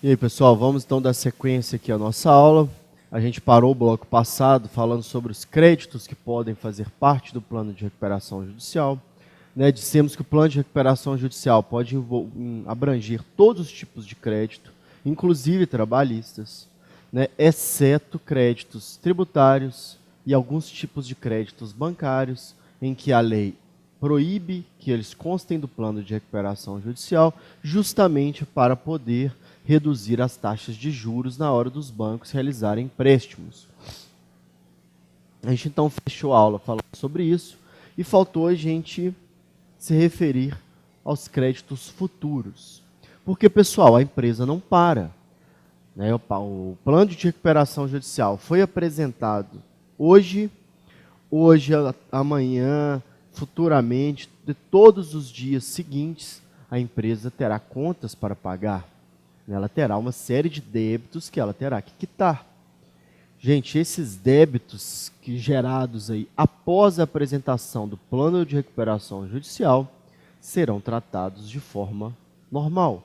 E aí, pessoal, vamos então dar sequência aqui à nossa aula. A gente parou o bloco passado falando sobre os créditos que podem fazer parte do plano de recuperação judicial. Dissemos que o plano de recuperação judicial pode abranger todos os tipos de crédito, inclusive trabalhistas, exceto créditos tributários e alguns tipos de créditos bancários, em que a lei proíbe que eles constem do plano de recuperação judicial, justamente para poder reduzir as taxas de juros na hora dos bancos realizarem empréstimos. A gente então fechou a aula falando sobre isso e faltou a gente se referir aos créditos futuros. Porque, pessoal, a empresa não para. O plano de recuperação judicial foi apresentado hoje, amanhã, futuramente, de todos os dias seguintes, a empresa terá contas para pagar. Ela terá uma série de débitos que ela terá que quitar. Gente, esses débitos gerados aí após a apresentação do plano de recuperação judicial serão tratados de forma normal,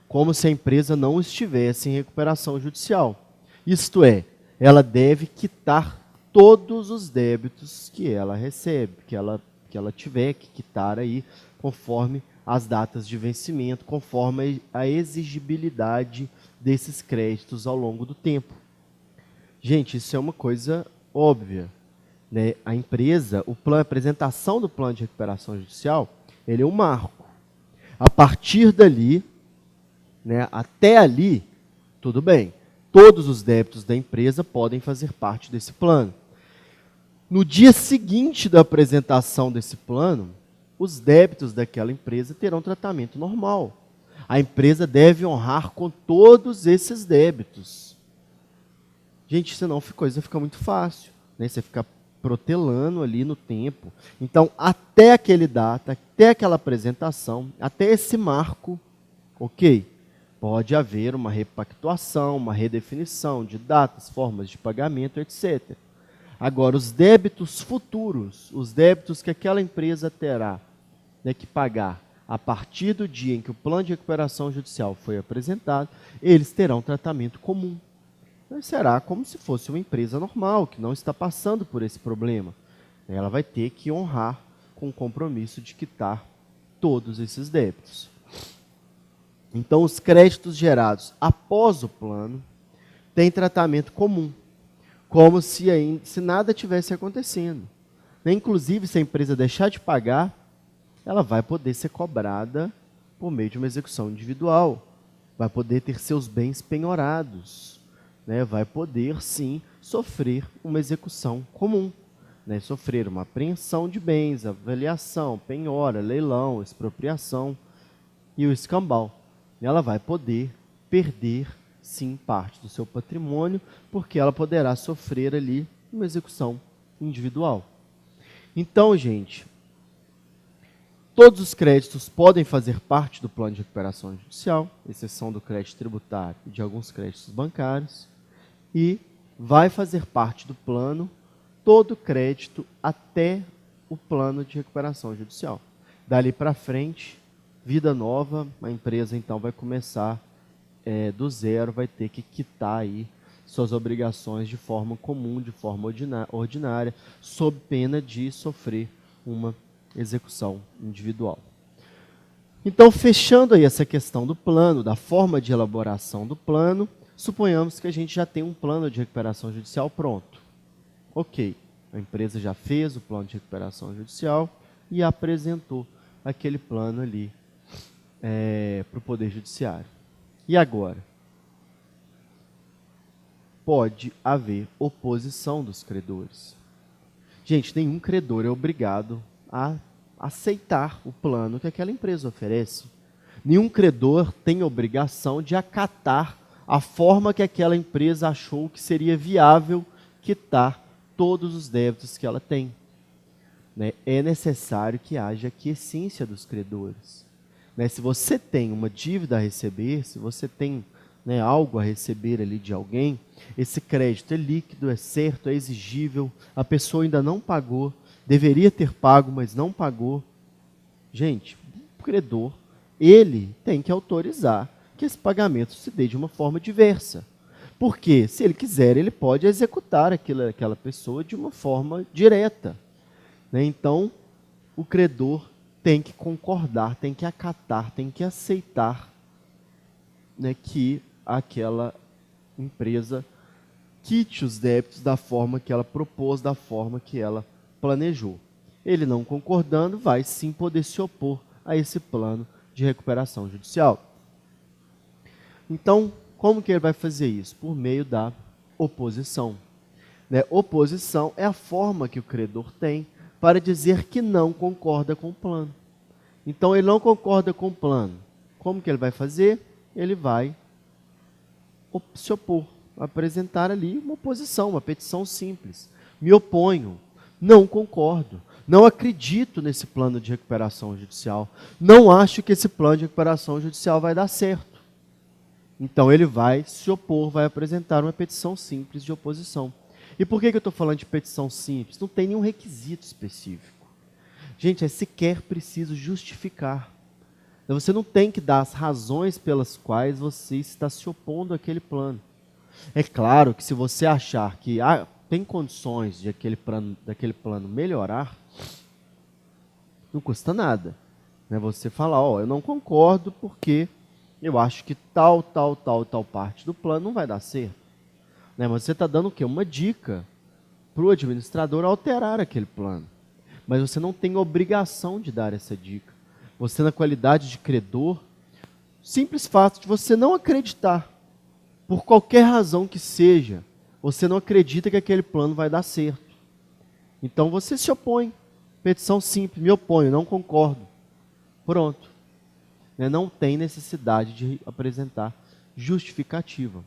como se a empresa não estivesse em recuperação judicial. Isto é, ela deve quitar todos os débitos que ela recebe, que ela tiver que quitar aí, conforme as datas de vencimento, conforme a exigibilidade desses créditos ao longo do tempo. Gente, isso é uma coisa óbvia. A empresa, a apresentação do plano de recuperação judicial, ele é um marco. A partir dali, até ali, tudo bem. Todos os débitos da empresa podem fazer parte desse plano. No dia seguinte da apresentação desse plano, os débitos daquela empresa terão tratamento normal. A empresa deve honrar com todos esses débitos. Gente, senão a coisa fica muito fácil. Você fica protelando ali no tempo. Então, até aquele data, até aquela apresentação, até esse marco, ok, pode haver uma repactuação, uma redefinição de datas, formas de pagamento, etc. Agora, os débitos futuros, os débitos que aquela empresa terá que pagar a partir do dia em que o plano de recuperação judicial foi apresentado, eles terão tratamento comum. Então, será como se fosse uma empresa normal, que não está passando por esse problema. Ela vai ter que honrar com o compromisso de quitar todos esses débitos. Então, os créditos gerados após o plano têm tratamento comum, como se nada tivesse acontecendo. Inclusive, se a empresa deixar de pagar, ela vai poder ser cobrada por meio de uma execução individual, vai poder ter seus bens penhorados, vai poder, sim, sofrer uma execução comum, sofrer uma apreensão de bens, avaliação, penhora, leilão, expropriação e o escambau. Ela vai poder perder, sim, parte do seu patrimônio, porque ela poderá sofrer ali uma execução individual. Então, gente, todos os créditos podem fazer parte do plano de recuperação judicial, exceção do crédito tributário e de alguns créditos bancários, e vai fazer parte do plano todo crédito até o plano de recuperação judicial. Dali para frente, vida nova, a empresa então vai começar do zero, vai ter que quitar aí suas obrigações de forma comum, de forma ordinária, sob pena de sofrer uma execução individual. Então, fechando aí essa questão do plano, da forma de elaboração do plano, suponhamos que a gente já tem um plano de recuperação judicial pronto. Ok, a empresa já fez o plano de recuperação judicial e apresentou aquele plano ali para o Poder Judiciário. E agora? Pode haver oposição dos credores. Gente, nenhum credor é obrigado a aceitar o plano que aquela empresa oferece. Nenhum credor tem obrigação de acatar a forma que aquela empresa achou que seria viável quitar todos os débitos que ela tem. É necessário que haja aquiescência dos credores. Se você tem uma dívida a receber, se você tem algo a receber ali de alguém, esse crédito é líquido, é certo, é exigível, a pessoa ainda não pagou, deveria ter pago, mas não pagou. Gente, o credor, ele tem que autorizar que esse pagamento se dê de uma forma diversa. Porque, se ele quiser, ele pode executar aquela pessoa de uma forma direta. Né? Então, o credor tem que concordar, tem que acatar, tem que aceitar, né, que aquela empresa quite os débitos da forma que ela propôs, da forma que ela planejou. Ele não concordando, vai sim poder se opor a esse plano de recuperação judicial. Então, como que ele vai fazer isso? Por meio da oposição. Né? Oposição é a forma que o credor tem para dizer que não concorda com o plano. Então, ele não concorda com o plano. Como que ele vai fazer? Ele vai se opor, apresentar ali uma oposição, uma petição simples. Me oponho, não concordo, não acredito nesse plano de recuperação judicial, não acho que esse plano de recuperação judicial vai dar certo. Então ele vai se opor, vai apresentar uma petição simples de oposição. E por que eu estou falando de petição simples? Não tem nenhum requisito específico. Gente, é sequer preciso justificar. Você não tem que dar as razões pelas quais você está se opondo àquele plano. É claro que se você achar que tem condições de daquele plano melhorar, não custa nada. Né? Você falar, eu não concordo porque eu acho que tal parte do plano não vai dar certo. Né? Mas você está dando o quê? Uma dica para o administrador alterar aquele plano. Mas você não tem obrigação de dar essa dica. Você, na qualidade de credor, simples fato de você não acreditar, por qualquer razão que seja, você não acredita que aquele plano vai dar certo. Então você se opõe. Petição simples, me oponho, não concordo. Pronto. Não tem necessidade de apresentar justificativa.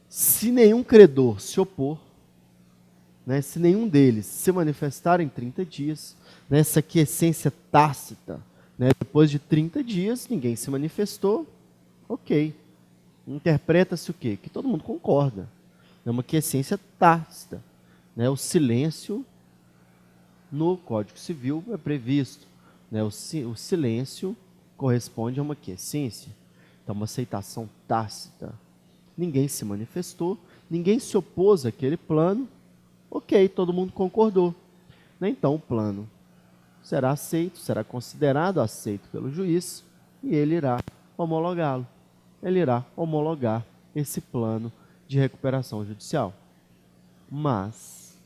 Se nenhum credor se opor, se nenhum deles se manifestar em 30 dias, nessa aquiescência tácita, depois de 30 dias, ninguém se manifestou, ok. Interpreta-se o quê? Que todo mundo concorda. É uma aquiescência tácita. O silêncio no Código Civil é previsto. O silêncio corresponde a uma aquiescência. Então, uma aceitação tácita. Ninguém se manifestou, ninguém se opôs àquele plano, ok, todo mundo concordou. Então, o plano será aceito, será considerado aceito pelo juiz e ele irá homologá-lo. Ele irá homologar esse plano de recuperação judicial. Mas,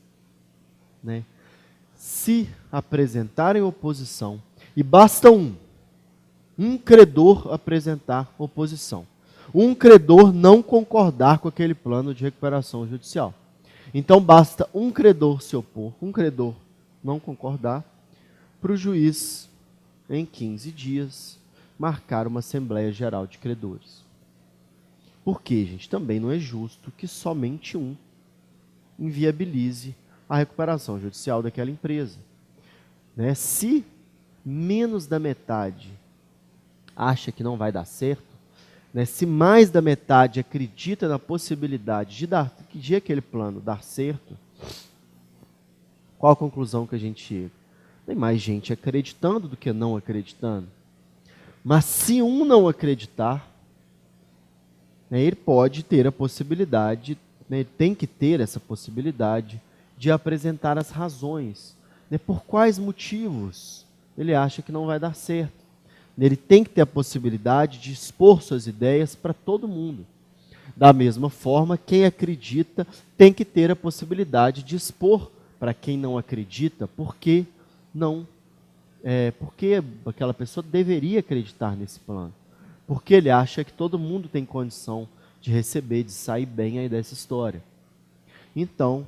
se apresentarem oposição, e basta um credor apresentar oposição, um credor não concordar com aquele plano de recuperação judicial. Então, basta um credor se opor, um credor não concordar, para o juiz, em 15 dias, marcar uma Assembleia Geral de Credores. Por quê, gente? Também não é justo que somente um inviabilize a recuperação judicial daquela empresa. Se menos da metade acha que não vai dar certo, se mais da metade acredita na possibilidade de aquele plano dar certo, qual a conclusão que a gente chega? Tem mais gente acreditando do que não acreditando. Mas se um não acreditar, ele pode ter a possibilidade, ele tem que ter essa possibilidade de apresentar as razões. Por quais motivos ele acha que não vai dar certo. Ele tem que ter a possibilidade de expor suas ideias para todo mundo. Da mesma forma, quem acredita tem que ter a possibilidade de expor para quem não acredita porque aquela pessoa deveria acreditar nesse plano. Porque ele acha que todo mundo tem condição de receber, de sair bem aí dessa história. Então,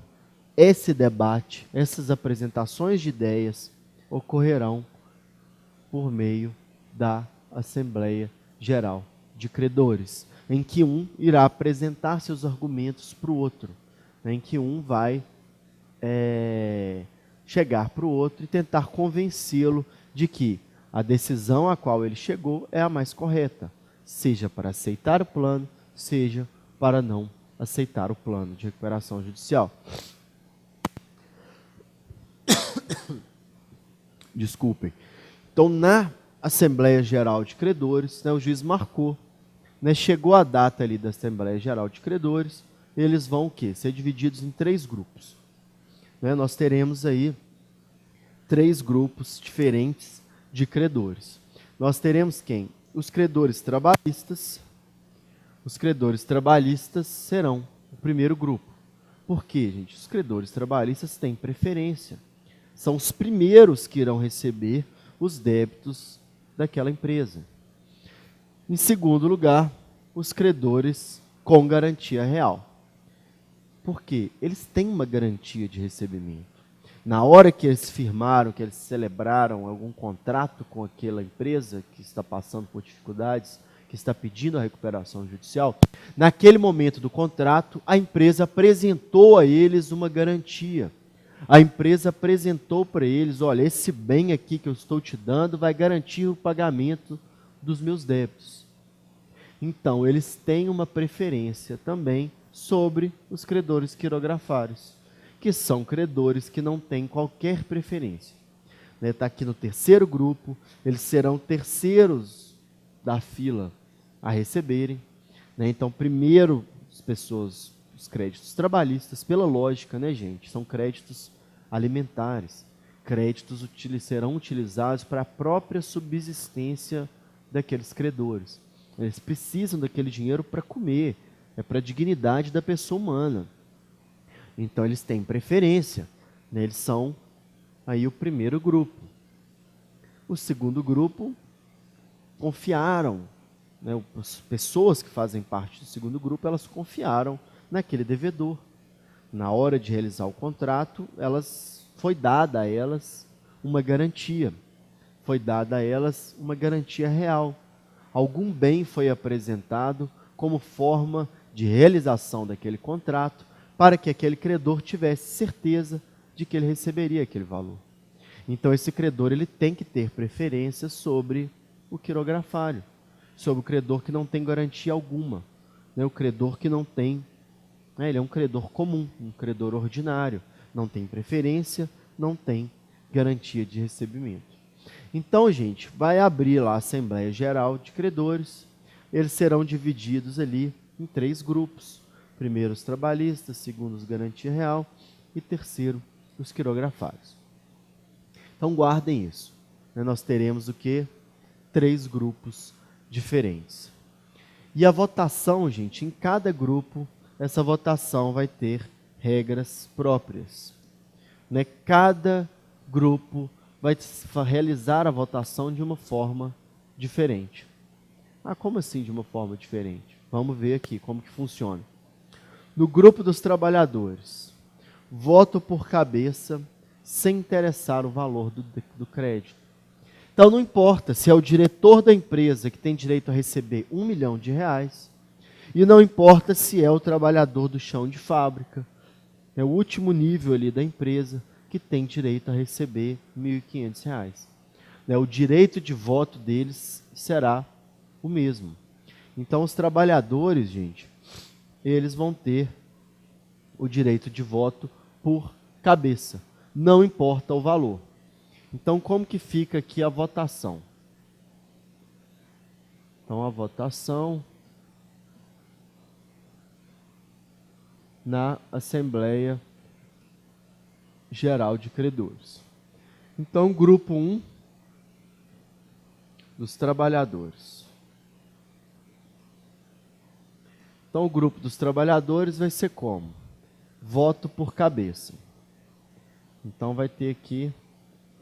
esse debate, essas apresentações de ideias ocorrerão por meio da Assembleia Geral de Credores, em que um irá apresentar seus argumentos para o outro, em que um vai chegar para o outro e tentar convencê-lo de que a decisão a qual ele chegou é a mais correta, seja para aceitar o plano, seja para não aceitar o plano de recuperação judicial. Desculpem. Então, na Assembleia Geral de Credores, né, o juiz marcou, né, chegou a data ali da Assembleia Geral de Credores, eles vão o quê? Ser divididos em 3 grupos. Né, nós teremos aí 3 grupos diferentes de credores. Nós teremos quem? Os credores trabalhistas. Os credores trabalhistas serão o primeiro grupo. Por quê, gente? Os credores trabalhistas têm preferência. São os primeiros que irão receber os débitos daquela empresa. Em segundo lugar, os credores com garantia real. Por quê? Eles têm uma garantia de recebimento. Na hora que eles firmaram, que eles celebraram algum contrato com aquela empresa que está passando por dificuldades, que está pedindo a recuperação judicial, naquele momento do contrato, a empresa apresentou a eles uma garantia. A empresa apresentou para eles, olha, esse bem aqui que eu estou te dando vai garantir o pagamento dos meus débitos. Então, eles têm uma preferência também sobre os credores quirografários, que são credores que não têm qualquer preferência. Está aqui no terceiro grupo, eles serão terceiros da fila a receberem. Então, primeiro, as pessoas, os créditos trabalhistas, pela lógica, né, gente, são créditos alimentares. Créditos serão utilizados para a própria subsistência daqueles credores. Eles precisam daquele dinheiro para comer, é para a dignidade da pessoa humana. Então, eles têm preferência, né? Eles são aí o primeiro grupo. O segundo grupo confiaram, né? As pessoas que fazem parte do segundo grupo, elas confiaram naquele devedor. Na hora de realizar o contrato, foi dada a elas uma garantia. Foi dada a elas uma garantia real. Algum bem foi apresentado como forma de realização daquele contrato, para que aquele credor tivesse certeza de que ele receberia aquele valor. Então, esse credor ele tem que ter preferência sobre o quirografário, sobre o credor que não tem garantia alguma, né? O credor que não tem, né? Ele é um credor comum, um credor ordinário, não tem preferência, não tem garantia de recebimento. Então, gente, vai abrir lá a Assembleia Geral de Credores, eles serão divididos ali em 3 grupos. Primeiro os trabalhistas, segundo os garantia real e terceiro os quirografários. Então guardem isso. Nós teremos o quê? 3 grupos diferentes. E a votação, gente, em cada grupo, essa votação vai ter regras próprias. Cada grupo vai realizar a votação de uma forma diferente. Como assim de uma forma diferente? Vamos ver aqui como que funciona. No grupo dos trabalhadores, voto por cabeça sem interessar o valor do crédito. Então, não importa se é o diretor da empresa que tem direito a receber R$1 milhão, e não importa se é o trabalhador do chão de fábrica, é o último nível ali da empresa que tem direito a receber R$ 1.500. O direito de voto deles será o mesmo. Então, os trabalhadores, gente, eles vão ter o direito de voto por cabeça, não importa o valor. Então, como que fica aqui a votação? Então, a votação na Assembleia Geral de Credores. Então, grupo 1 dos trabalhadores. Então, o grupo dos trabalhadores vai ser como? Voto por cabeça. Então, vai ter aqui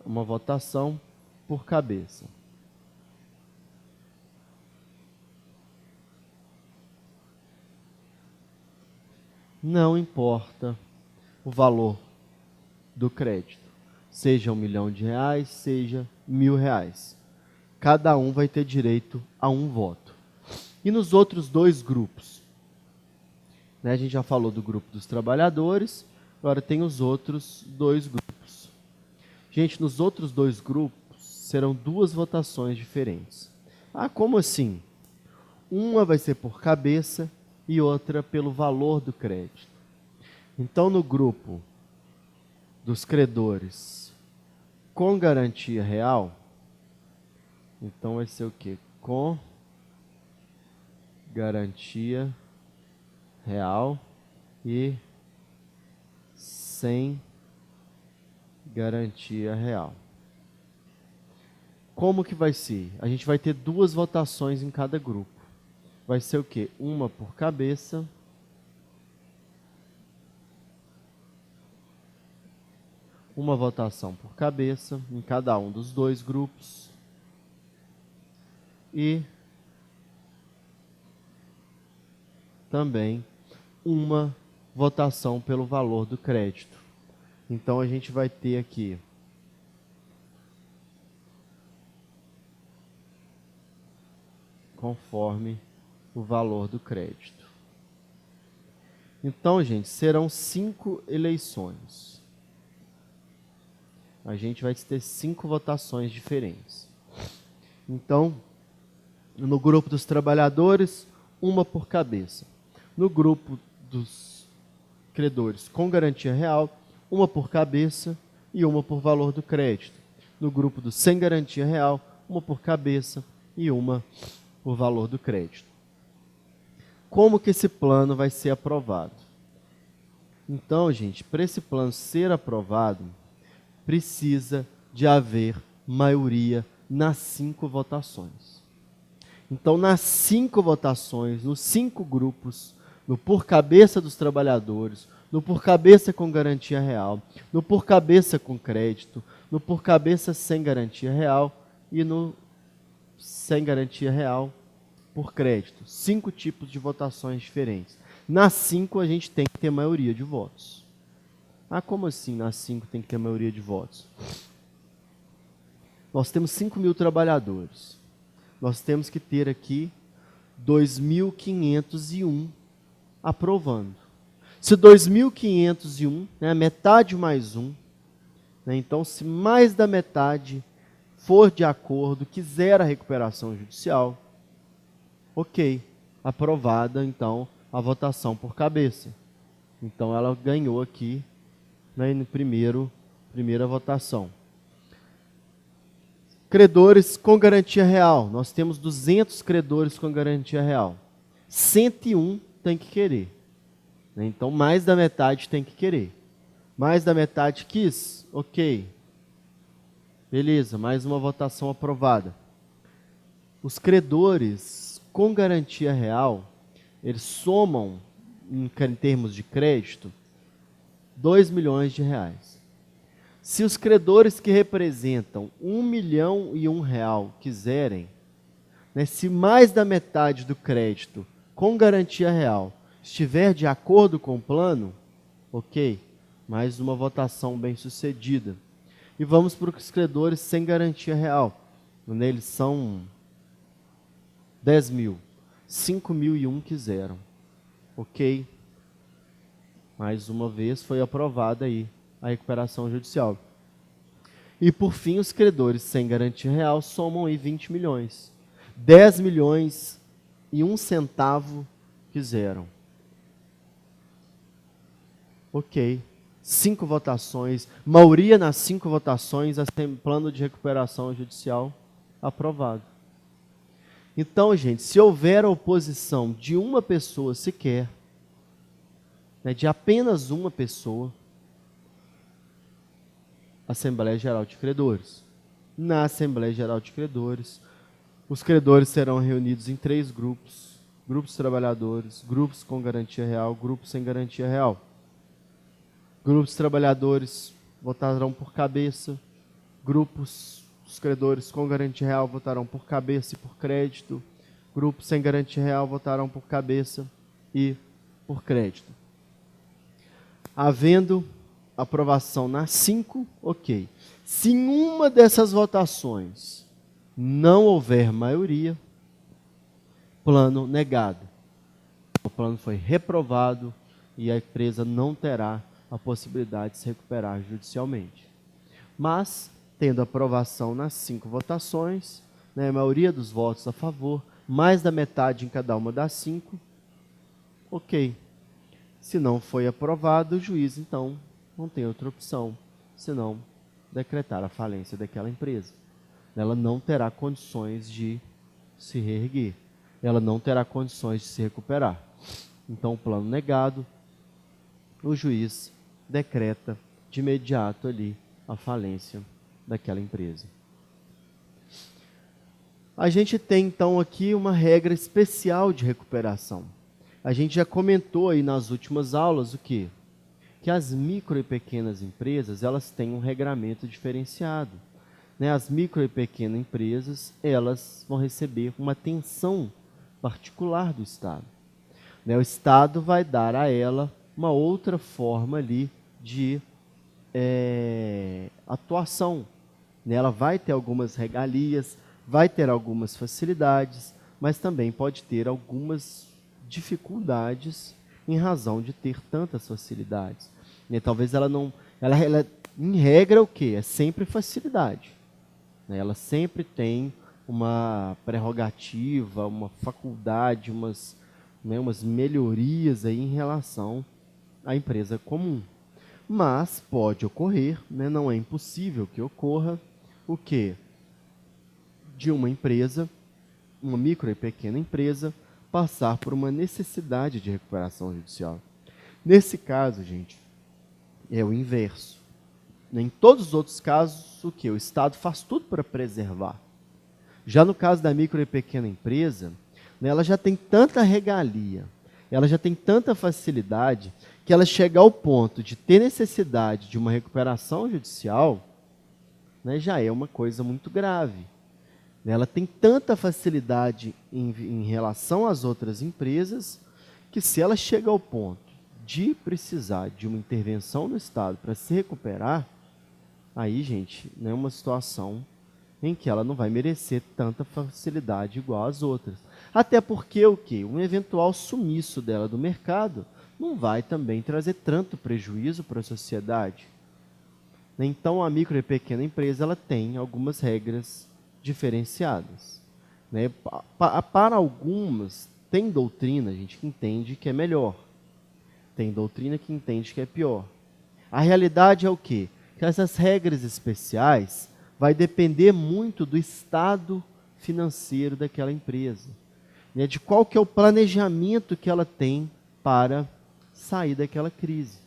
uma votação por cabeça. Não importa o valor do crédito, seja R$1 milhão, seja R$1.000. Cada um vai ter direito a um voto. E nos outros 2 grupos? A gente já falou do grupo dos trabalhadores, agora tem os outros 2 grupos. Gente, nos outros 2 grupos serão 2 votações diferentes. Como assim? Uma vai ser por cabeça e outra pelo valor do crédito. Então, no grupo dos credores com garantia real, Então vai ser o quê? Com garantia real e sem garantia real. Como que vai ser? A gente vai ter 2 votações em cada grupo. Vai ser o quê? Uma por cabeça. Uma votação por cabeça em cada um dos 2 grupos. E também uma votação pelo valor do crédito. Então a gente vai ter aqui conforme o valor do crédito. Então, gente, serão 5 eleições. A gente vai ter 5 votações diferentes. Então, no grupo dos trabalhadores, uma por cabeça. No grupo dos credores com garantia real, uma por cabeça e uma por valor do crédito. No grupo dos sem garantia real, uma por cabeça e uma por valor do crédito. Como que esse plano vai ser aprovado? Então, gente, para esse plano ser aprovado, precisa de haver maioria nas 5 votações. Então, nas 5 votações, nos 5 grupos, no por cabeça dos trabalhadores, no por cabeça com garantia real, no por cabeça com crédito, no por cabeça sem garantia real e no sem garantia real por crédito. 5 tipos de votações diferentes. Nas 5 a gente tem que ter maioria de votos. Ah, como assim nas 5 tem que ter maioria de votos? Nós temos 5.000 trabalhadores. Nós temos que ter aqui 2.501 aprovando. Se 2.501, né, metade mais 1, né, então se mais da metade for de acordo, quiser a recuperação judicial, ok, aprovada então a votação por cabeça. Então ela ganhou aqui, né, no primeira votação. Credores com garantia real. Nós temos 200 credores com garantia real. 101 tem que querer. Então, mais da metade tem que querer. Mais da metade quis? Ok. Beleza, mais uma votação aprovada. Os credores com garantia real, eles somam, em termos de crédito, 2 milhões de reais. Se os credores que representam R$1,01 milhão quiserem, né, se mais da metade do crédito com garantia real estiver de acordo com o plano, ok, mais uma votação bem sucedida. E vamos para os credores sem garantia real. Eles são 10 mil, 5.001 quiseram, ok, mais uma vez foi aprovada aí a recuperação judicial. E por fim, os credores sem garantia real somam aí 20 milhões. 10 milhões e 1 centavo quiseram. Ok. 5 votações, maioria nas 5 votações, plano de recuperação judicial aprovado. Então, gente, se houver a oposição de uma pessoa sequer, né, de apenas uma pessoa, Assembleia Geral de Credores. Na Assembleia Geral de Credores, os credores serão reunidos em 3 grupos. Grupos trabalhadores, grupos com garantia real, grupos sem garantia real. Grupos trabalhadores votarão por cabeça. Grupos, os credores com garantia real votarão por cabeça e por crédito. Grupos sem garantia real votarão por cabeça e por crédito. Havendo aprovação nas 5, ok. Se em uma dessas votações não houver maioria, plano negado. O plano foi reprovado e a empresa não terá a possibilidade de se recuperar judicialmente. Mas, tendo aprovação nas 5 votações, né, a maioria dos votos a favor, mais da metade em cada uma das 5, ok. Se não foi aprovado, o juiz, então, não tem outra opção, senão decretar a falência daquela empresa. ela não terá condições de se reerguer, ela não terá condições de se recuperar. Então, o plano negado, o juiz decreta de imediato ali a falência daquela empresa. A gente tem então aqui uma regra especial de recuperação. A gente já comentou aí nas últimas aulas o quê? Que as micro e pequenas empresas, elas têm um regramento diferenciado. As micro e pequenas empresas, elas vão receber uma atenção particular do Estado. O Estado vai dar a ela uma outra forma ali de atuação. Ela vai ter algumas regalias, vai ter algumas facilidades, mas também pode ter algumas dificuldades em razão de ter tantas facilidades. Talvez ela não... Ela, em regra, o quê? É sempre facilidade. Ela sempre tem uma prerrogativa, uma faculdade, umas melhorias aí em relação à empresa comum. Mas pode ocorrer, não é impossível que ocorra, o quê? De uma empresa, uma micro e pequena empresa, passar por uma necessidade de recuperação judicial. Nesse caso, gente, é o inverso. Em todos os outros casos, o quê? O Estado faz tudo para preservar. Já no caso da micro e pequena empresa, ela já tem tanta regalia, ela já tem tanta facilidade, que ela chega ao ponto de ter necessidade de uma recuperação judicial, já é uma coisa muito grave. Ela tem tanta facilidade em relação às outras empresas, que se ela chega ao ponto de precisar de uma intervenção do Estado para se recuperar, aí, gente, é uma situação em que ela não vai merecer tanta facilidade igual às outras. Até porque o quê? Um eventual sumiço dela do mercado não vai também trazer tanto prejuízo para a sociedade. Então, a micro e pequena empresa ela tem algumas regras diferenciadas. Para algumas, tem doutrina, gente, que entende que é melhor. Tem doutrina que entende que é pior. A realidade é o quê? Que essas regras especiais vai depender muito do estado financeiro daquela empresa. De qual que é o planejamento que ela tem para sair daquela crise.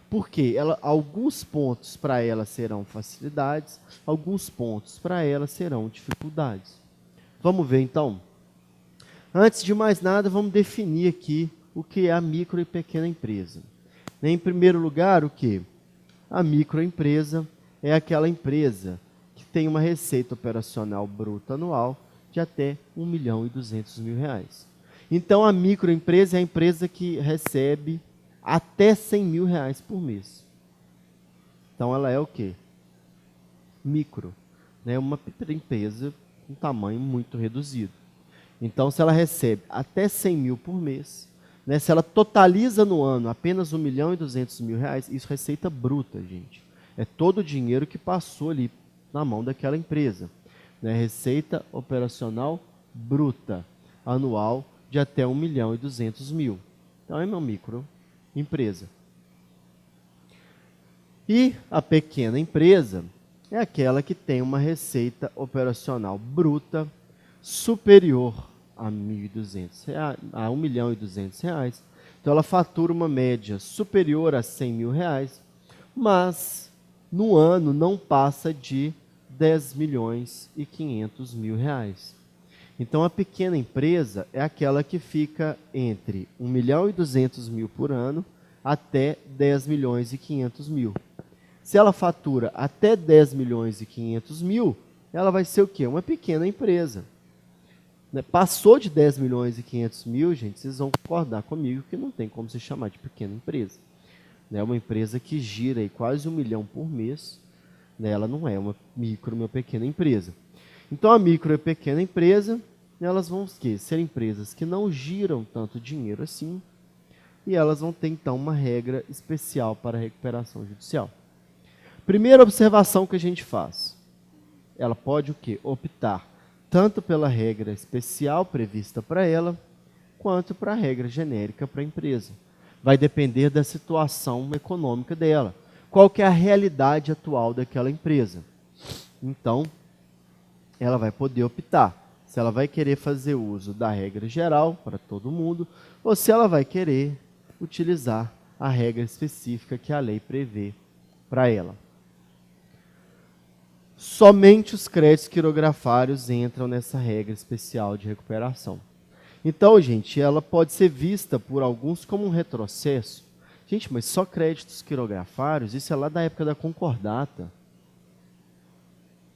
Porque alguns pontos para ela serão facilidades, alguns pontos para ela serão dificuldades. Vamos ver então? Antes de mais nada, vamos definir aqui o que é a micro e pequena empresa. Em primeiro lugar, o que? A microempresa é aquela empresa que tem uma receita operacional bruta anual de até R$1.200.000. Então, a microempresa é a empresa que recebe até R$100.000 por mês. Então, ela é o quê? Micro. Uma empresa com tamanho muito reduzido. Então, se ela recebe até R$100.000 por mês, se ela totaliza no ano apenas R$1.200.000, isso é receita bruta, gente. É todo o dinheiro que passou ali na mão daquela empresa. Receita operacional bruta anual de até R$1.200.000. Então, é uma microempresa. E a pequena empresa é aquela que tem uma receita operacional bruta superior a R$1.200.000. Então, ela fatura uma média superior a R$100.000, mas no ano não passa de R$10.500.000. Então, a pequena empresa é aquela que fica entre R$1.200.000 por ano até R$10.500.000. Se ela fatura até R$10.500.000, ela vai ser o quê? Uma pequena empresa. Passou de R$10.500.000, gente, vocês vão concordar comigo que não tem como se chamar de pequena empresa. É uma empresa que gira aí quase R$1 milhão por mês. Ela não é uma micro, uma pequena empresa. Então, a micro e pequena empresa, elas vão ser empresas que não giram tanto dinheiro assim, e elas vão ter, então, uma regra especial para a recuperação judicial. Primeira observação que a gente faz, ela pode o quê? Optar tanto pela regra especial prevista para ela, quanto para a regra genérica para a empresa. Vai depender da situação econômica dela. Qual que é a realidade atual daquela empresa? Então, ela vai poder optar se ela vai querer fazer uso da regra geral para todo mundo ou se ela vai querer utilizar a regra específica que a lei prevê para ela. Somente os créditos quirografários entram nessa regra especial de recuperação. Então, gente, ela pode ser vista por alguns como um retrocesso. Gente, mas só créditos quirografários? Isso é lá da época da concordata.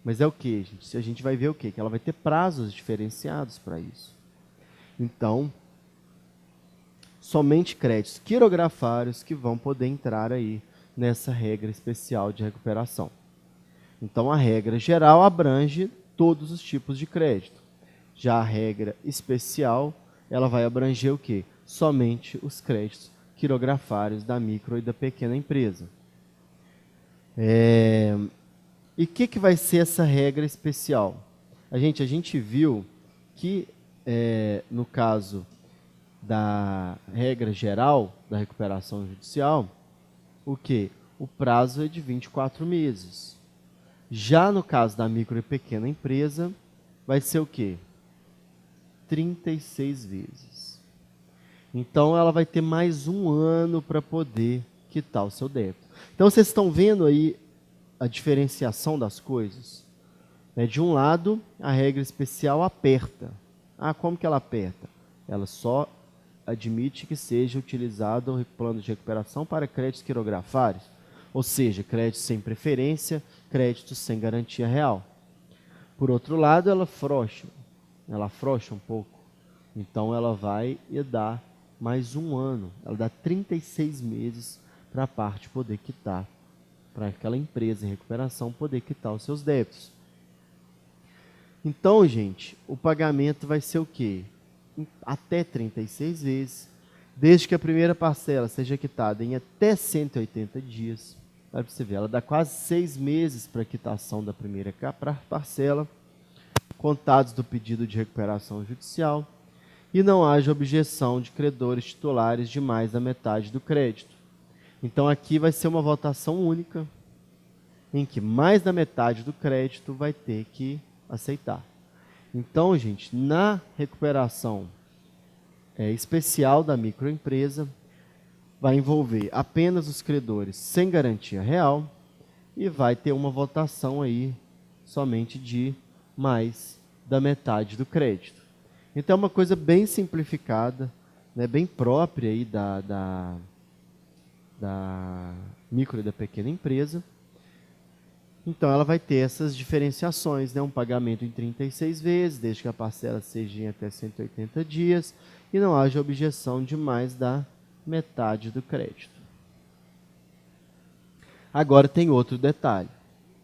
Mas é o que, gente? A gente vai ver o quê? Que ela vai ter prazos diferenciados para isso. Então, somente créditos quirografários que vão poder entrar aí nessa regra especial de recuperação. Então, a regra geral abrange todos os tipos de crédito. Já a regra especial, ela vai abranger o quê? Somente os créditos quirografários da micro e da pequena empresa. E o que vai ser essa regra especial? A gente viu que, no caso da regra geral da recuperação judicial, o quê? O prazo é de 24 meses. Já no caso da micro e pequena empresa, vai ser o quê? 36 vezes. Então, ela vai ter mais um ano para poder quitar o seu débito. Então, vocês estão vendo aí a diferenciação das coisas? De um lado, a regra especial aperta. Ah, como que ela aperta? Ela só admite que seja utilizado o plano de recuperação para créditos quirografários, ou seja, créditos sem preferência, créditos sem garantia real. Por outro lado, ela afrouxa um pouco. Então, ela vai e dá mais um ano, ela dá 36 meses para a parte poder quitar, para aquela empresa em recuperação poder quitar os seus débitos. Então, gente, o pagamento vai ser o quê? Até 36 vezes, desde que a primeira parcela seja quitada em até 180 dias. Para você ver, ela dá quase 6 meses para a quitação da primeira parcela, contados do pedido de recuperação judicial, e não haja objeção de credores titulares de mais da metade do crédito. Então, aqui vai ser uma votação única, em que mais da metade do crédito vai ter que aceitar. Então, gente, na recuperação especial da microempresa, vai envolver apenas os credores sem garantia real e vai ter uma votação aí somente de mais da metade do crédito. Então, é uma coisa bem simplificada, né, bem própria aí da micro e da pequena empresa. Então, ela vai ter essas diferenciações, né, um pagamento em 36 vezes, desde que a parcela seja em até 180 dias, e não haja objeção de mais da metade do crédito. Agora, tem outro detalhe,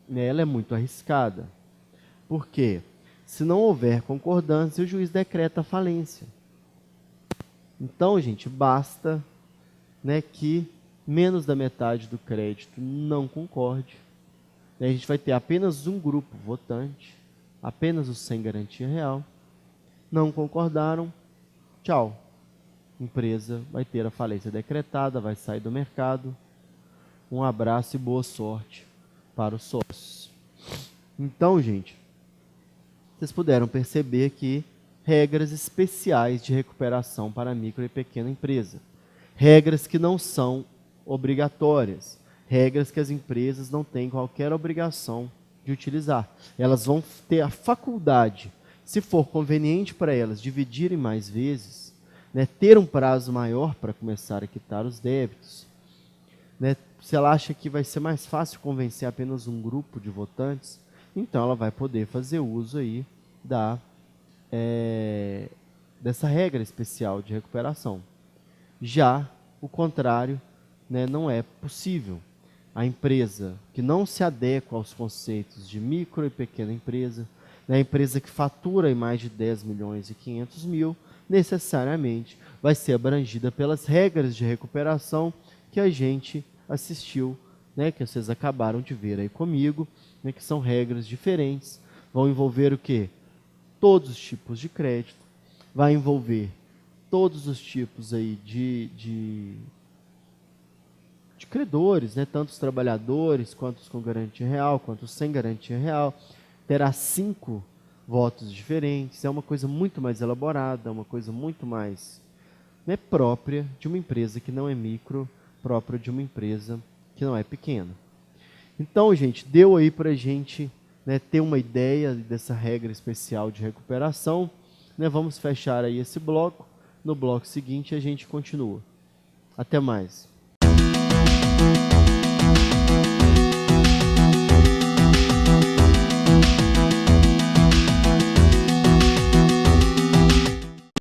né, ela é muito arriscada. Por quê? Se não houver concordância, o juiz decreta a falência. Então, gente, basta, né, que menos da metade do crédito não concorde. A gente vai ter apenas um grupo votante, apenas os sem garantia real. Não concordaram, tchau. Empresa vai ter a falência decretada, vai sair do mercado. Um abraço e boa sorte para os sócios. Então, gente, vocês puderam perceber que regras especiais de recuperação para a micro e pequena empresa. Regras que não são obrigatórias. Regras que as empresas não têm qualquer obrigação de utilizar. Elas vão ter a faculdade, se for conveniente para elas, dividirem mais vezes, né, ter um prazo maior para começar a quitar os débitos. Né, se ela acha que vai ser mais fácil convencer apenas um grupo de votantes, então ela vai poder fazer uso aí dessa regra especial de recuperação. Já o contrário, né, não é possível. A empresa que não se adequa aos conceitos de micro e pequena empresa, né, a empresa que fatura em mais de 10 milhões e 500 mil, necessariamente vai ser abrangida pelas regras de recuperação que a gente assistiu, né, que vocês acabaram de ver aí comigo, né, que são regras diferentes, vão envolver o quê? Todos os tipos de crédito, vai envolver todos os tipos aí de credores, né, tanto os trabalhadores, quanto os com garantia real, quanto os sem garantia real. Terá 5 votos diferentes, é uma coisa muito mais elaborada, é uma coisa muito mais, né, própria de uma empresa que não é micro, própria de uma empresa que não é pequena. Então, gente, deu aí para a gente, né, ter uma ideia dessa regra especial de recuperação. Né, vamos fechar aí esse bloco. No bloco seguinte a gente continua. Até mais.